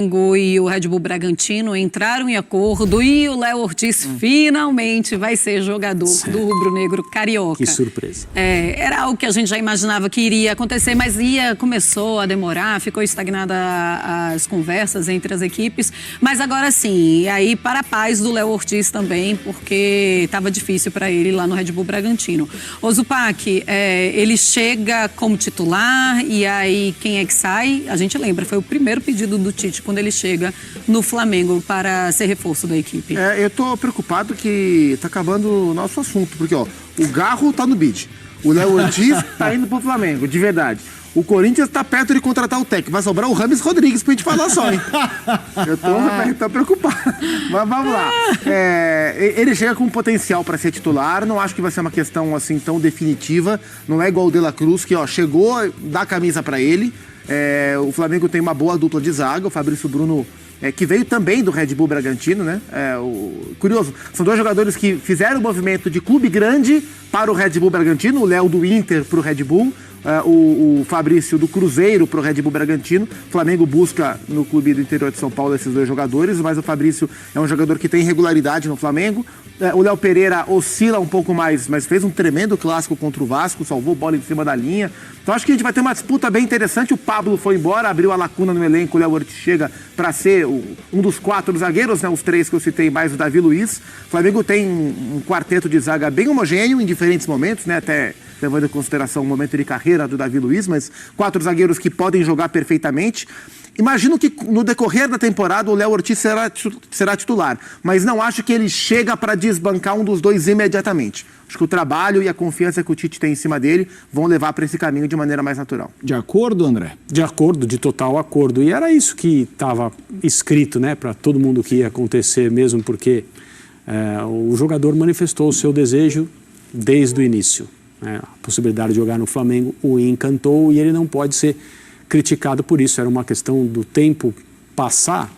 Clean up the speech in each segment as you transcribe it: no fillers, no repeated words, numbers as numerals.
E o Red Bull Bragantino entraram em acordo e o Léo Ortiz finalmente vai ser jogador do rubro-negro carioca. Que surpresa. Era algo que a gente já imaginava que iria acontecer, mas começou a demorar, ficou estagnada as conversas entre as equipes. Mas agora sim, e aí para a paz do Léo Ortiz também, porque estava difícil para ele lá no Red Bull Bragantino. O Zupac, ele chega como titular e aí quem é que sai? A gente lembra, foi o primeiro pedido do Tite quando ele chega no Flamengo para ser reforço da equipe. Eu tô preocupado que tá acabando o nosso assunto, porque ó, o Garro tá no bid, o Léo Ortiz tá indo pro Flamengo, de verdade. O Corinthians tá perto de contratar o técnico, vai sobrar o Rames Rodrigues pra gente falar só, hein? Eu tô preocupado. Mas vamos lá. Ele chega com potencial pra ser titular, não acho que vai ser uma questão assim tão definitiva, não é igual o De La Cruz, que ó, chegou, dá a camisa pra ele. O Flamengo tem uma boa dupla de zaga, o Fabrício Bruno, que veio também do Red Bull Bragantino, né? Curioso, são dois jogadores que fizeram o movimento de clube grande para o Red Bull Bragantino, o Léo do Inter para o Red Bull, o Fabrício do Cruzeiro para o Red Bull Bragantino. O Flamengo busca no clube do interior de São Paulo esses dois jogadores, mas o Fabrício é um jogador que tem regularidade no Flamengo. O Léo Pereira oscila um pouco mais, mas fez um tremendo clássico contra o Vasco, salvou bola em cima da linha. Então acho que a gente vai ter uma disputa bem interessante. O Pablo foi embora, abriu a lacuna no elenco, o Léo Ortiz chega para ser um dos 4 zagueiros, né, os 3 que eu citei, mais o Davi Luiz. O Flamengo tem um quarteto de zaga bem homogêneo em diferentes momentos, né, até levando em consideração o momento de carreira do Davi Luiz, mas 4 zagueiros que podem jogar perfeitamente. Imagino que no decorrer da temporada o Léo Ortiz será titular, mas não acho que ele chega para desbancar um dos dois imediatamente. Acho que o trabalho e a confiança que o Tite tem em cima dele vão levar para esse caminho de maneira mais natural. De acordo, André? De acordo, de total acordo. E era isso que estava escrito, né, para todo mundo que ia acontecer mesmo, porque o jogador manifestou o seu desejo desde o início. A possibilidade de jogar no Flamengo o encantou e ele não pode ser criticado por isso. Era uma questão do tempo passar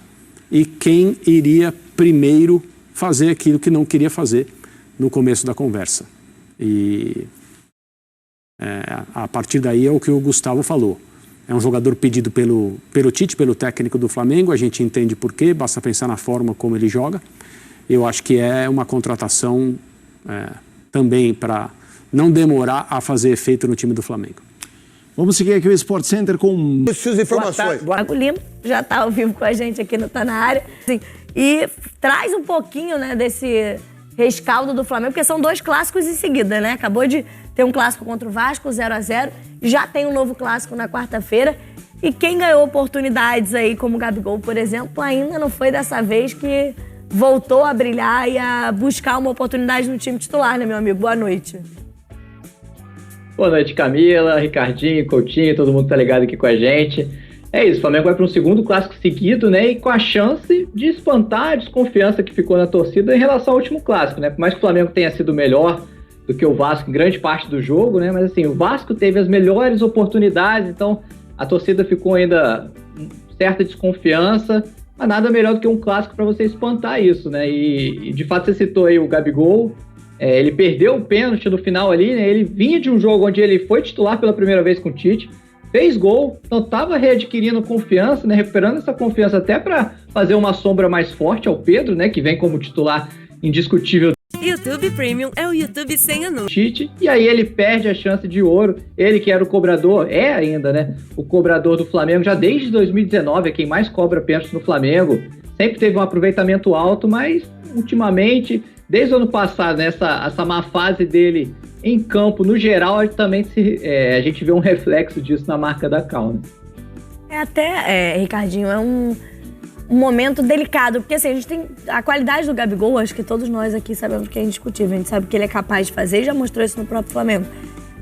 e quem iria primeiro fazer aquilo que não queria fazer no começo da conversa. E a partir daí é o que o Gustavo falou. É um jogador pedido pelo Tite, pelo técnico do Flamengo, a gente entende por quê, basta pensar na forma como ele joga. Eu acho que é uma contratação também para não demorar a fazer efeito no time do Flamengo. Vamos seguir aqui o Sport Center com suas informações. Thiago Lima já está ao vivo com a gente aqui no Tá Na Área. Assim, e traz um pouquinho, né, desse rescaldo do Flamengo, porque são 2 clássicos em seguida, né? Acabou de ter um clássico contra o Vasco, 0-0. Já tem um novo clássico na quarta-feira. E quem ganhou oportunidades aí, como o Gabigol, por exemplo, ainda não foi dessa vez que voltou a brilhar e a buscar uma oportunidade no time titular, né, meu amigo? Boa noite. Boa noite, Camila, Ricardinho, Coutinho, todo mundo tá ligado aqui com a gente. É isso, o Flamengo vai para um segundo clássico seguido, né? E com a chance de espantar a desconfiança que ficou na torcida em relação ao último clássico, né? Por mais que o Flamengo tenha sido melhor do que o Vasco em grande parte do jogo, né? Mas assim, o Vasco teve as melhores oportunidades, então a torcida ficou ainda certa desconfiança, mas nada melhor do que um clássico para você espantar isso, né? E de fato você citou aí o Gabigol. Ele perdeu o pênalti no final ali, né? Ele vinha de um jogo onde ele foi titular pela primeira vez com o Tite, fez gol, então estava readquirindo confiança, né? Recuperando essa confiança até para fazer uma sombra mais forte ao Pedro, né? Que vem como titular indiscutível. YouTube Premium é o YouTube sem anúncio. Tite, e aí ele perde a chance de ouro. Ele que era o cobrador, é ainda, né? O cobrador do Flamengo já desde 2019, é quem mais cobra pênalti no Flamengo. Sempre teve um aproveitamento alto, mas ultimamente, desde o ano passado, né, essa má fase dele em campo, no geral, também a gente vê um reflexo disso na marca da Cal, né? Ricardinho, é um momento delicado, porque assim, a gente tem a qualidade do Gabigol, acho que todos nós aqui sabemos que é indiscutível, a gente sabe que ele é capaz de fazer e já mostrou isso no próprio Flamengo.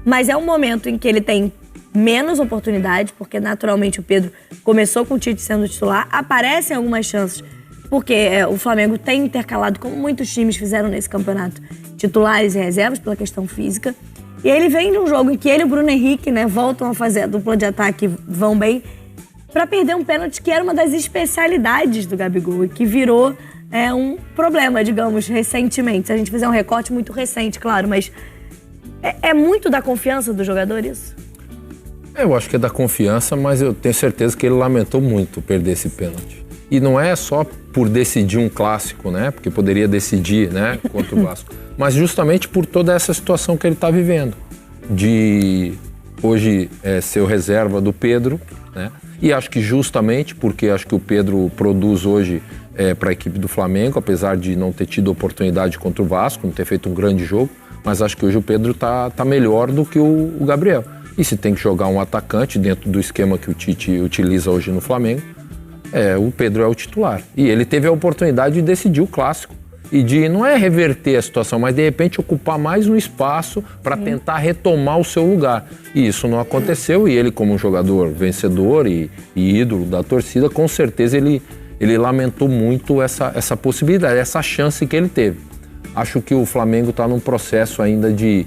Mas é um momento em que ele tem menos oportunidade, porque naturalmente o Pedro começou com o Tite sendo titular, aparecem algumas chances, porque o Flamengo tem intercalado, como muitos times fizeram nesse campeonato, titulares e reservas pela questão física. E ele vem de um jogo em que ele e o Bruno Henrique, né, voltam a fazer a dupla de ataque, vão bem, para perder um pênalti que era uma das especialidades do Gabigol e que virou um problema, digamos, recentemente. Se a gente fizer um recorte muito recente, claro, mas é muito da confiança do jogador isso? Eu acho que é da confiança, mas eu tenho certeza que ele lamentou muito perder esse pênalti. E não é só por decidir um clássico, né? Porque poderia decidir, né, contra o Vasco. Mas justamente por toda essa situação que ele está vivendo. De hoje ser o reserva do Pedro, né? E acho que justamente porque acho que o Pedro produz hoje para a equipe do Flamengo, apesar de não ter tido oportunidade contra o Vasco, não ter feito um grande jogo, mas acho que hoje o Pedro tá melhor do que o Gabriel. E se tem que jogar um atacante dentro do esquema que o Tite utiliza hoje no Flamengo, o Pedro é o titular. E ele teve a oportunidade de decidir o clássico e de, não é reverter a situação, mas de repente ocupar mais um espaço para tentar retomar o seu lugar. E isso não aconteceu, e ele, como um jogador vencedor e ídolo da torcida, com certeza ele lamentou muito essa possibilidade, essa chance que ele teve. Acho que o Flamengo está num processo ainda de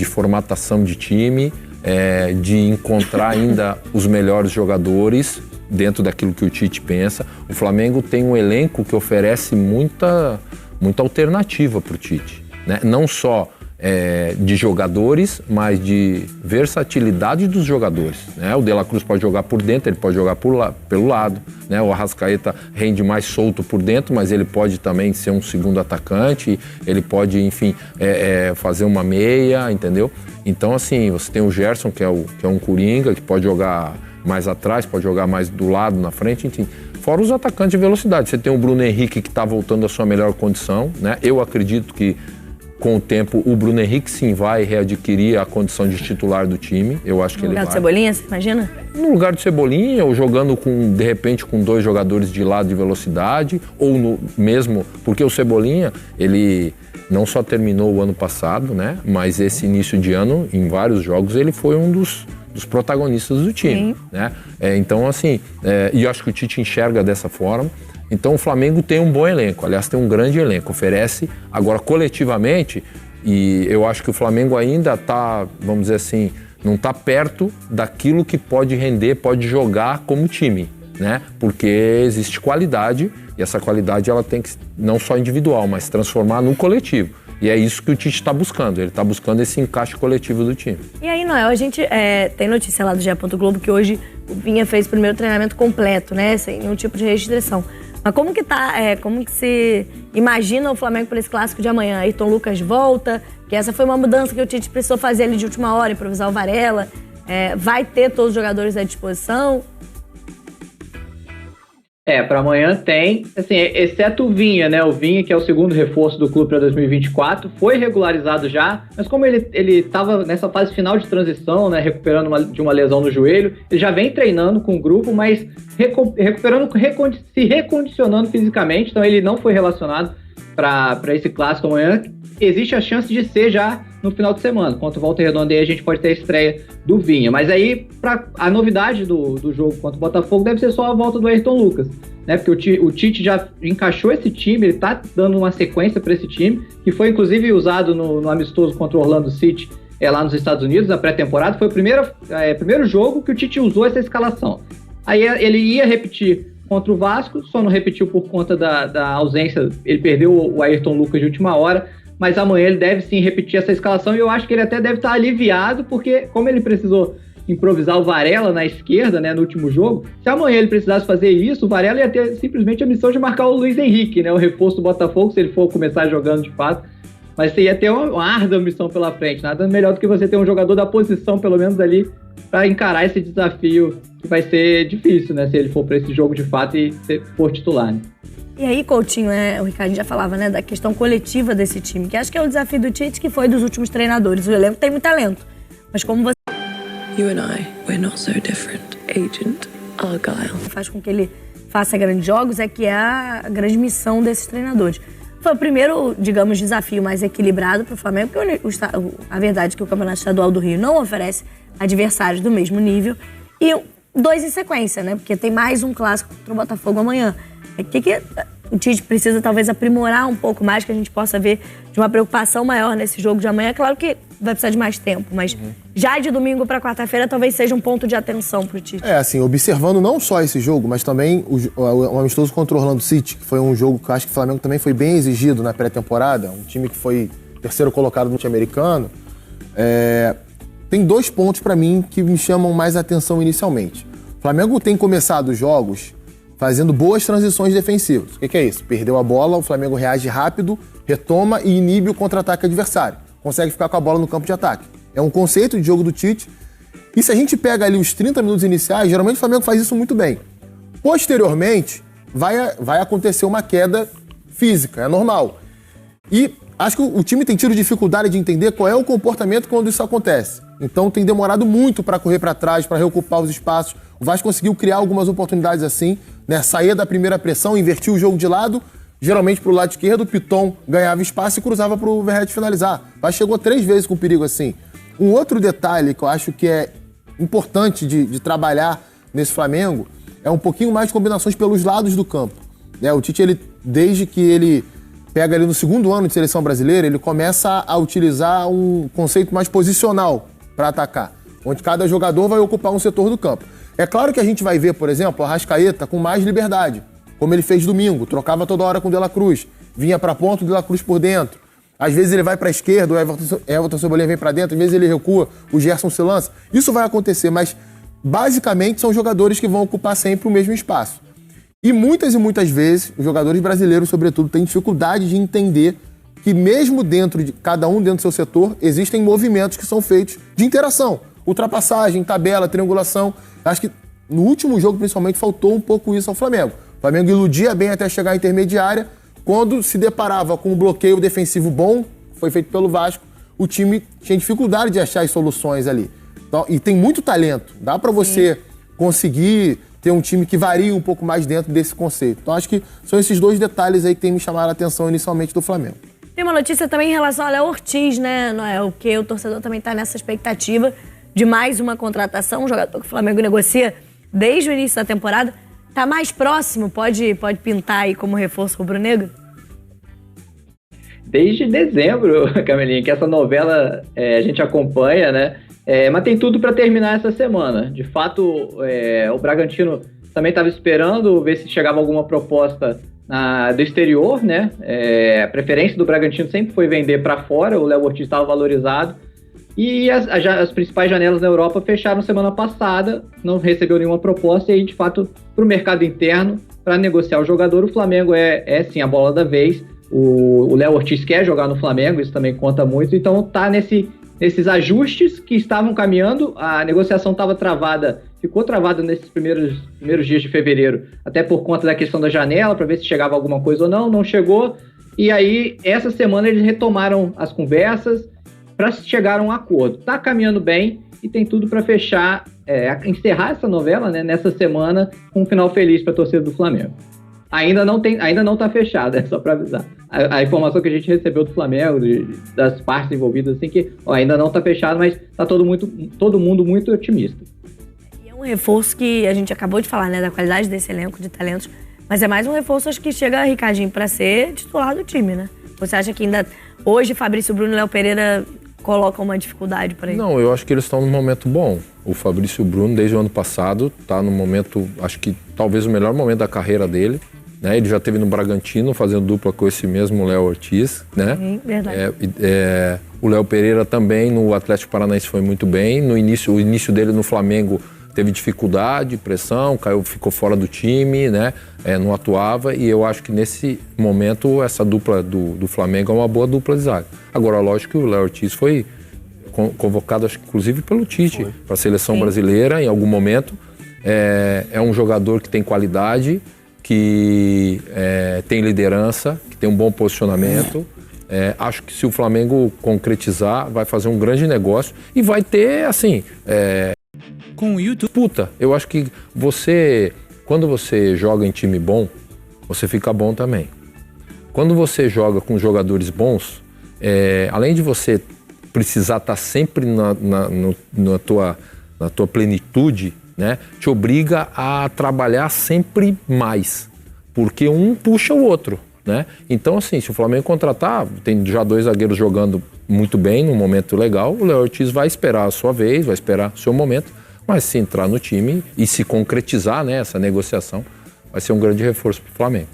formatação de time, de encontrar ainda os melhores jogadores dentro daquilo que o Tite pensa. O Flamengo tem um elenco que oferece muita alternativa para o Tite, né? Não só de jogadores, mas de versatilidade dos jogadores, né? O De La Cruz pode jogar por dentro, ele pode jogar pelo lado, né? O Arrascaeta rende mais solto por dentro, mas ele pode também ser um segundo atacante, ele pode, enfim, fazer uma meia, entendeu? Então, assim, você tem o Gerson, que é um coringa, que pode jogar mais atrás, pode jogar mais do lado, na frente, enfim. Fora os atacantes de velocidade. Você tem o Bruno Henrique, que está voltando à sua melhor condição, né? Eu acredito que com o tempo, o Bruno Henrique sim vai readquirir a condição de titular do time. Eu acho que ele vai. No lugar do Cebolinha, você imagina? No lugar do Cebolinha, ou jogando de repente com 2 jogadores de lado de velocidade, ou mesmo, porque o Cebolinha, ele não só terminou o ano passado, né? Mas esse início de ano, em vários jogos, ele foi um dos protagonistas do time, né? Então, assim, e eu acho que o Tite enxerga dessa forma. Então o Flamengo tem um bom elenco, aliás, tem um grande elenco, oferece agora coletivamente, e eu acho que o Flamengo ainda está, vamos dizer assim, não está perto daquilo que pode render, pode jogar como time, né? Porque existe qualidade, e essa qualidade ela tem que, não só individual, mas transformar no coletivo. E é isso que o Tite está buscando, ele está buscando esse encaixe coletivo do time. E aí, Noel, a gente tem notícia lá do GE. Globo que hoje o Vinha fez o primeiro treinamento completo, né? Sem nenhum tipo de restrição. Mas como que tá, como que se imagina o Flamengo para esse clássico de amanhã? Ayrton Lucas volta, que essa foi uma mudança que o Tite precisou fazer ali de última hora, improvisar o Varela. Vai ter todos os jogadores à disposição? Para amanhã tem, assim, exceto o Vinha, né? O Vinha, que é o segundo reforço do clube para 2024, foi regularizado já, mas como ele estava nessa fase final de transição, né? Recuperando de uma lesão no joelho, ele já vem treinando com o grupo, mas se recondicionando fisicamente, então ele não foi relacionado para esse clássico amanhã. Existe a chance de ser já no final de semana. Contra o Volta Redonda, aí a gente pode ter a estreia do Vinha. Mas aí, a novidade do jogo contra o Botafogo deve ser só a volta do Ayrton Lucas, né? Porque o Tite já encaixou esse time, ele tá dando uma sequência para esse time, que foi inclusive usado no amistoso contra o Orlando City, lá nos Estados Unidos, na pré-temporada. Foi o primeiro jogo que o Tite usou essa escalação. Aí ele ia repetir contra o Vasco, só não repetiu por conta da ausência, ele perdeu o Ayrton Lucas de última hora, mas amanhã ele deve sim repetir essa escalação, e eu acho que ele até deve estar aliviado, porque como ele precisou improvisar o Varela na esquerda, né, no último jogo, se amanhã ele precisasse fazer isso, o Varela ia ter simplesmente a missão de marcar o Luiz Henrique, né, o reforço do Botafogo, se ele for começar jogando de fato, mas você ia ter uma árdua missão pela frente, nada melhor do que você ter um jogador da posição, pelo menos ali, para encarar esse desafio, que vai ser difícil, né, se ele for para esse jogo de fato e for titular, né. E aí, Coutinho, o Ricardinho já falava, né, da questão coletiva desse time, que acho que é o desafio do Tite, que foi dos últimos treinadores. O elenco tem muito talento, mas como você... You and I, we're not so different, Agent Argyle. Faz com que ele faça grandes jogos, que é a grande missão desses treinadores. Foi o primeiro, digamos, desafio mais equilibrado para o Flamengo, porque a verdade é que o Campeonato Estadual do Rio não oferece adversários do mesmo nível, e 2 em sequência, né, porque tem mais um clássico contra o Botafogo amanhã. O que o Tite precisa talvez aprimorar um pouco mais, que a gente possa ver de uma preocupação maior nesse jogo de amanhã? É claro que vai precisar de mais tempo, mas já de domingo para quarta-feira talvez seja um ponto de atenção para o Tite. Assim, observando não só esse jogo, mas também o amistoso contra o Orlando City, que foi um jogo que eu acho que o Flamengo também foi bem exigido na pré-temporada, um time que foi terceiro colocado no time americano. Tem 2 pontos para mim que me chamam mais atenção inicialmente. O Flamengo tem começado os jogos fazendo boas transições defensivas. O que é isso? Perdeu a bola, o Flamengo reage rápido, retoma e inibe o contra-ataque adversário. Consegue ficar com a bola no campo de ataque. É um conceito de jogo do Tite. E se a gente pega ali os 30 minutos iniciais, geralmente o Flamengo faz isso muito bem. Posteriormente, vai acontecer uma queda física, é normal. E acho que o time tem tido dificuldade de entender qual é o comportamento quando isso acontece. Então tem demorado muito para correr para trás, para reocupar os espaços. O Vasco conseguiu criar algumas oportunidades assim, né? Saía da primeira pressão, invertia o jogo de lado, geralmente para o lado esquerdo, o Piton ganhava espaço e cruzava para o Verratti finalizar. Mas chegou 3 vezes com perigo assim. Um outro detalhe que eu acho que é importante de trabalhar nesse Flamengo é um pouquinho mais de combinações pelos lados do campo. Né? O Tite, desde que ele pega ali no 2º ano de seleção brasileira, ele começa a utilizar um conceito mais posicional para atacar, onde cada jogador vai ocupar um setor do campo. É claro que a gente vai ver, por exemplo, o Arrascaeta com mais liberdade, como ele fez domingo, trocava toda hora com o De La Cruz, vinha para a ponta, o De La Cruz por dentro. Às vezes ele vai para a esquerda, o Everton Cebolinha vem para dentro, às vezes ele recua, o Gerson se lança. Isso vai acontecer, mas basicamente são jogadores que vão ocupar sempre o mesmo espaço. E muitas vezes, os jogadores brasileiros, sobretudo, têm dificuldade de entender que mesmo dentro de cada um dentro do seu setor, existem movimentos que são feitos de interação. Ultrapassagem, tabela, triangulação. Acho que no último jogo, principalmente, faltou um pouco isso ao Flamengo. O Flamengo iludia bem até chegar à intermediária. Quando se deparava com um bloqueio defensivo bom, foi feito pelo Vasco, o time tinha dificuldade de achar as soluções ali. Então, e tem muito talento. Dá para você conseguir ter um time que varia um pouco mais dentro desse conceito. Então acho que são esses 2 detalhes aí que tem me chamado a atenção inicialmente do Flamengo. Tem uma notícia também em relação ao Léo Ortiz, né, Noel? Que o torcedor também está nessa expectativa de mais uma contratação, um jogador que o Flamengo negocia desde o início da temporada. Tá mais próximo? Pode pintar aí como reforço rubro-negro? Desde dezembro, Camelinha, que essa novela a gente acompanha, né? Mas tem tudo para terminar essa semana. De fato, o Bragantino também estava esperando ver se chegava alguma proposta do exterior, né? A preferência do Bragantino sempre foi vender para fora, o Léo Ortiz estava valorizado. E as principais janelas na Europa fecharam semana passada, não recebeu nenhuma proposta, e aí, de fato, para o mercado interno, para negociar o jogador, o Flamengo é sim a bola da vez. O Léo Ortiz quer jogar no Flamengo, isso também conta muito, então tá nesses ajustes que estavam caminhando. A negociação estava travada, ficou travada nesses primeiros dias de fevereiro, até por conta da questão da janela, para ver se chegava alguma coisa ou não chegou. E aí, essa semana, eles retomaram as conversas para chegar a um acordo. Está caminhando bem e tem tudo para fechar, encerrar essa novela, né, nessa semana com um final feliz para a torcida do Flamengo. Ainda não está fechada, só para avisar. A informação que a gente recebeu do Flamengo, das partes envolvidas, assim, que ainda não está fechado, mas está todo mundo muito otimista. E é um reforço que a gente acabou de falar, né, da qualidade desse elenco de talentos, mas é mais um reforço, acho que chega, Ricardinho, para ser titular do time, né? Você acha que ainda hoje Fabrício Bruno e Léo Pereira colocam uma dificuldade para ele? Não, eu acho que eles estão num momento bom. O Fabrício Bruno, desde o ano passado, está num momento, acho que talvez o melhor momento da carreira dele. Né? Ele já esteve no Bragantino fazendo dupla com esse mesmo Léo Ortiz. Né? Sim, verdade. O Léo Pereira também no Atlético Paranaense foi muito bem. O início dele no Flamengo teve dificuldade, pressão, ficou fora do time, né? Não atuava, e eu acho que nesse momento essa dupla do Flamengo é uma boa dupla de zaga. Agora, lógico que o Léo Ortiz foi convocado, acho que inclusive pelo Tite, para a seleção brasileira em algum momento. É um jogador que tem qualidade, que tem liderança, que tem um bom posicionamento. Acho que se o Flamengo concretizar, vai fazer um grande negócio e vai ter, assim... Com o YouTube. Puta, eu acho que quando você joga em time bom, você fica bom também. Quando você joga com jogadores bons, além de você precisar estar sempre na tua plenitude, né, te obriga a trabalhar sempre mais, porque um puxa o outro. Né? Então, assim, se o Flamengo contratar, tem já 2 zagueiros jogando muito bem, num momento legal, o Léo Ortiz vai esperar a sua vez, vai esperar o seu momento, mas se entrar no time e se concretizar, né, essa negociação, vai ser um grande reforço para o Flamengo.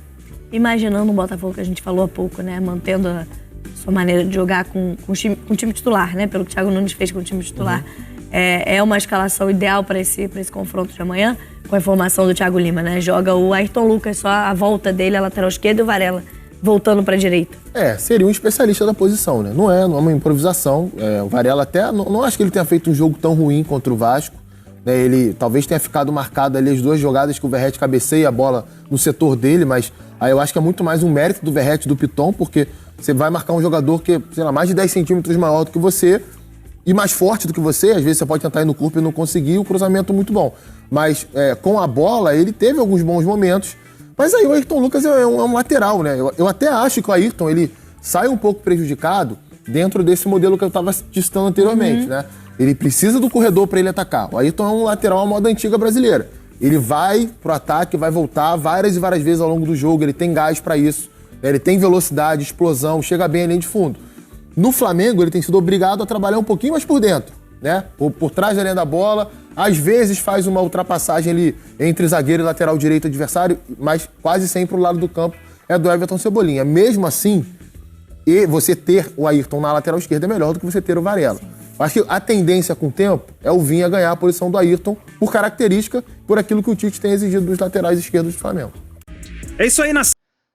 Imaginando o Botafogo que a gente falou há pouco, né, mantendo a sua maneira de jogar com o time titular, né, pelo que o Thiago Nunes fez com o time titular. é uma escalação ideal para esse confronto de amanhã, com a informação do Thiago Lima, né? Joga o Ayrton Lucas, só a volta dele, a lateral esquerda, e o Varela voltando para a direita. Seria um especialista da posição, né? Não é uma improvisação. O Varela até, não acho que ele tenha feito um jogo tão ruim contra o Vasco. Né? Ele talvez tenha ficado marcado ali as 2 jogadas que o Verratti cabeceia a bola no setor dele, mas aí eu acho que é muito mais um mérito do Verratti do Piton, porque você vai marcar um jogador que, sei lá, mais de 10 centímetros maior do que você e mais forte do que você. Às vezes você pode tentar ir no corpo e não conseguir, o cruzamento muito bom. Mas com a bola, ele teve alguns bons momentos. Mas aí o Ayrton Lucas é um lateral, né? Eu até acho que o Ayrton, ele sai um pouco prejudicado dentro desse modelo que eu estava citando anteriormente, né? Ele precisa do corredor para ele atacar. O Ayrton é um lateral à moda antiga brasileira. Ele vai pro ataque, vai voltar várias e várias vezes ao longo do jogo, ele tem gás para isso, né? Ele tem velocidade, explosão, chega bem além de fundo. No Flamengo, ele tem sido obrigado a trabalhar um pouquinho mais por dentro, né? Por trás da linha da bola. Às vezes faz uma ultrapassagem ali entre zagueiro e lateral direito adversário, mas quase sempre o lado do campo é do Everton Cebolinha. Mesmo assim, você ter o Ayrton na lateral esquerda é melhor do que você ter o Varela. Acho que a tendência com o tempo é o Vinha ganhar a posição do Ayrton por característica, por aquilo que o Tite tem exigido dos laterais esquerdos do Flamengo. É isso aí,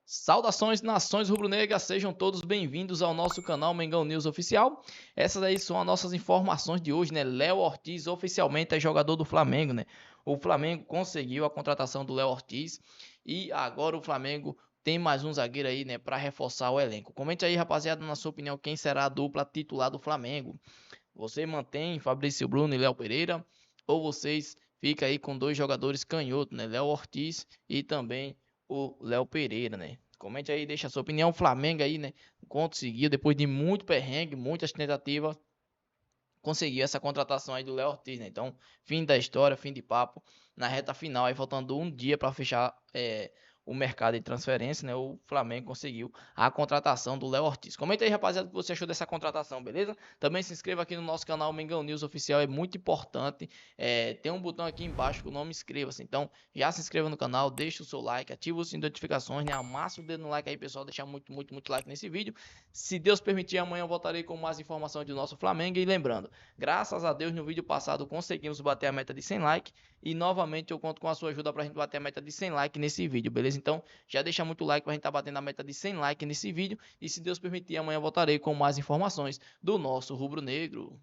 Saudações, nações rubro-negras, sejam todos bem-vindos ao nosso canal Mengão News Oficial. Essas aí são as nossas informações de hoje, né? Léo Ortiz oficialmente é jogador do Flamengo, né? O Flamengo conseguiu a contratação do Léo Ortiz e agora o Flamengo tem mais um zagueiro aí, né, para reforçar o elenco. Comente aí, rapaziada, na sua opinião, quem será a dupla titular do Flamengo. Você mantém Fabrício Bruno e Léo Pereira ou vocês ficam aí com 2 jogadores canhotos, né? Léo Ortiz e também o Léo Pereira, né? Comente aí, deixa a sua opinião. O Flamengo aí, né, conseguiu, depois de muito perrengue, muitas tentativas, conseguiu essa contratação aí do Léo Ortiz, né? Então, fim da história, fim de papo, na reta final, aí faltando um dia para fechar o mercado de transferência, né? O Flamengo conseguiu a contratação do Léo Ortiz. Comenta aí, rapaziada, o que você achou dessa contratação, beleza? Também se inscreva aqui no nosso canal Mengão News Oficial, é muito importante. Tem um botão aqui embaixo com o nome inscreva-se. Então, já se inscreva no canal, deixa o seu like, ativa o sininho de notificações, né? Amassa o dedo no like aí, pessoal, deixar muito like nesse vídeo. Se Deus permitir, amanhã eu voltarei com mais informações do nosso Flamengo. E lembrando, graças a Deus, no vídeo passado conseguimos bater a meta de 100 likes. E novamente eu conto com a sua ajuda pra gente bater a meta de 100 likes nesse vídeo, beleza? Então já deixa muito like pra gente tá batendo a meta de 100 likes nesse vídeo. E se Deus permitir, amanhã eu voltarei com mais informações do nosso rubro-negro.